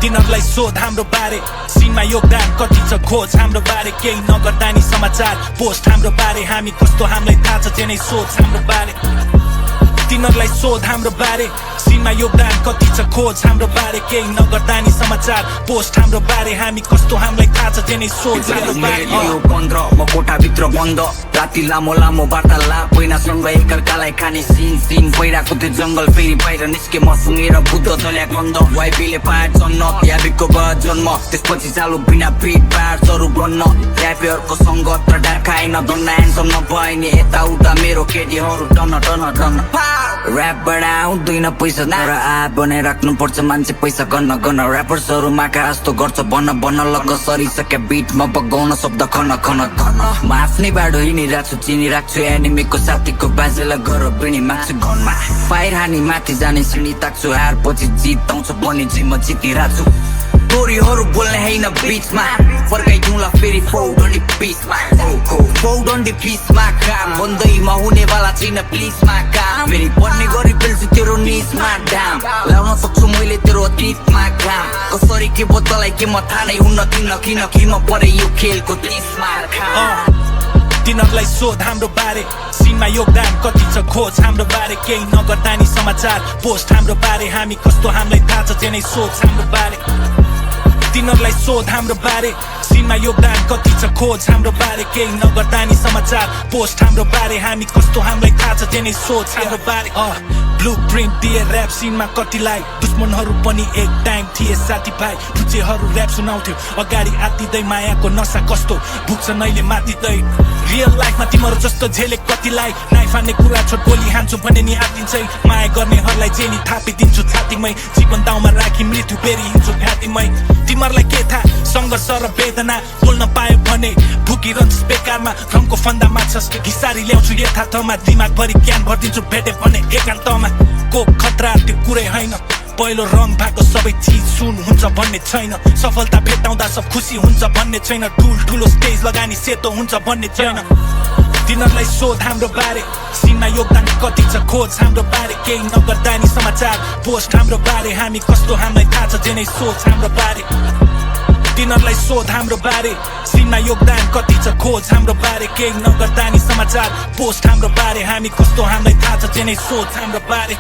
तिनीहरूलाई सोध हाम्रो बारे सिनमा योगदान कति छ खोज हाम्रो बारे केही नगर्दा नि समाचार पोस्ट हाम्रो बारे हामी कस्तो हामीलाई थाहा छ जेनै सोच हाम्रो बारे तिनीहरूलाई सोध हाम्रो बारे सिनमा योगदान कति छ खोज हाम्रो बारे केही नगर्दा नि समाचार पोस्ट हाम्रो बारे हामी कस्तो हामीलाई थाहा छ जेनै सोच हाम्रो बारे बन्द म कोठाभित्र बन्द राति लामो लामो वार्तालाप पहिनासँग एकअर्कालाई खाने सिन पहिराको त्यो जङ्गल फेरि बाहिर निस्के म सुँगेर बुद्ध चल्या गन्ध वाइपीले पाए जन्नत याबीको भयो जन्म त्यसपछि चालु बिना पिट पार चरु बन्न ऱ्यापरको सङ्गत र डाका आइन धन्न एन्सम नभए नि यताउता मेरो केटीहरू टन टन टन ऱ्यापबाट आउँदैन पैसा तर आ बनाइराख्नु पर्छ मान्छे पैसा गर्न ऱ्यापर्सहरू माका जस्तो गर्छ बन्न लग्ग सरिसके बिटमा बगाउन शब्द खन म आफ्नै बाटो हिँडिरहेको छु चिनिरहेको छु एनिमीको साथीको बाजेलाई गर बिणी माग्छु घरमा फायर हानी माथि जाने श्रेणी ताक्छु हार पछि जित आउँछ बने जिम्मा जितिरहेको छु स्टोरीहरू बोल्ने होइन बिचमा फर्काइदिउँला फेरि फौडन्डी पिसमा काम बन्दैमा हुनेवाला छैन प्लिजमा काम फेरि पढ्ने गरी पेल्छु तेरो निजमा डाम लाउन सक्छु मैले तेरो अतीतमा काम कसरी के बोतलाई के म थाहा नै हुन्न किन परे यो खेलको तिसमा तिनीहरूलाई सोध हाम्रो बारे सिनमा योगदान कति छ खोज हाम्रो बारे केही नगर्दा नि समाचार पोस्ट हाम्रो बारे हामी कस्तो हामीलाई थाहा छ जेनै सोच हाम्रो बारे तिनीहरूलाई सोध हाम्रो बारे सिनमा योगदान कति छ खोज हाम्रो बारे केही नगर्दा नि समाचार पोस्ट हाम्रो बारे हामी कस्तो हामीलाई थाहा छ जेनै सोच हाम्रो बारे ब्लू प्रिन्ट दिए ऱ्याप सिनमा कतिलाई दुश्मनहरू पनि एक टाइम थिए साथीभाइ टुचेहरू ऱ्याप सुनाउँथ्यो अगाडि आत्तिँदै मायाको नसा कस्तो भुक्छ नैले मातिँदै रियल लाइफमा तिमीहरू जस्तो झेले कतिलाई नाइफ हान्ने कुरा छोट गोली हान्छु भने नि आत्तिन्छै माया गर्नेहरूलाई जेनी थापिदिन्छु छातीमै जीवन दाउमा राखी मृत्यु बेरी हिँड्छु घाँटीमै तिमीहरूलाई के थाहा सङ्घर्ष र वेदना बोल्न पायो भने भुकिरहन्छस् बेकारमा घमको फन्दा माछस् घिसारी ल्याउँछु यथार्थमा दिमागभरि ज्ञान भरिदिन्छु भेटे भने एकान्तमा को खतरा त्यो कुरै होइन पहिलो रङ भएको सबै चिज सुन हुन्छ भन्ने छैन सफलता भेटाउँदा सब खुसी हुन्छ भन्ने छैन ठुलो स्टेज लगानी सेतो हुन्छ भन्ने छैन तिनीहरूलाई सोध हाम्रो बारे सिनमा योगदान कति छ खोज हाम्रो बारे केही नगर्दा नि समाचार पोस्ट हाम्रो बारे हामी कस्तो हामीलाई थाहा छ जेनै सोच हाम्रो बारे तिनीहरूलाई सोध हाम्रो बारे सिनमा योगदान कति छ खोज हाम्रो बारे केही नगर्दा नि समाचार पोस्ट हाम्रो बारे हामी कस्तो हामीलाई थाहा छ जेनै सोच हाम्रो बारे